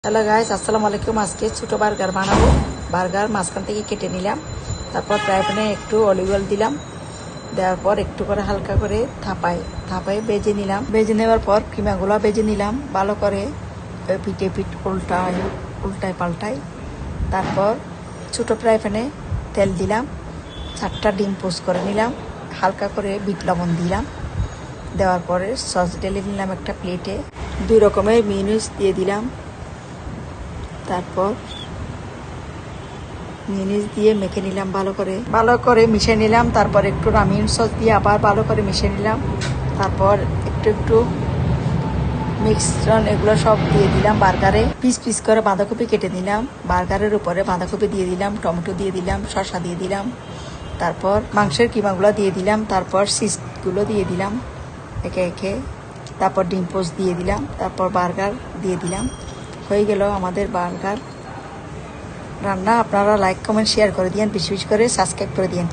Hello guys, আসসালামু আলাইকুম। আজকে ছোট বার্গার বানাবো। বার্গার মাঝখান থেকে কেটে নিলাম, তারপর ফ্রাই প্যানে একটু অলিভ অয়েল দিলাম, দেওয়ার পর একটু করে হালকা করে থাপায় ভেজে নিলাম। ভেজে নেওয়ার পর কিমাগুলো ভেজে নিলাম ভালো করে, পিঠে পিঠ উল্টায় পাল্টায়। তারপর ছোটো ফ্রাই প্যানে তেল দিলাম, 4টা ডিম পোস্ট করে নিলাম, হালকা করে বিট লবণ দিলাম। দেওয়ার পরে সস ঢেলে নিলাম একটা প্লেটে, 2 রকমের মিউনিস দিয়ে দিলাম। তারপর মিউনিস দিয়ে মেখে নিলাম, ভালো করে মিশিয়ে নিলাম। তারপর একটু রামিন সস দিয়ে আবার ভালো করে মিশিয়ে নিলাম। তারপর একটু মিক্সচার এগুলো সব দিয়ে দিলাম বার্গারে। পিস করে বাঁধাকপি কেটে নিলাম, বার্গারের উপরে বাঁধাকপি দিয়ে দিলাম, টমেটো দিয়ে দিলাম, শসা দিয়ে দিলাম। তারপর মাংসের কিমাগুলো দিয়ে দিলাম, তারপর চিজগুলো দিয়ে দিলাম একে একে। তারপর ডিম পোস্ট দিয়ে দিলাম, তারপর বার্গার দিয়ে দিলাম। হয়ে গেল আমাদের বার্গার রান্না। আপনারা লাইক কমেন্ট শেয়ার করে দিয়েন, বেশি করে সাবস্ক্রাইব করে দিয়েন।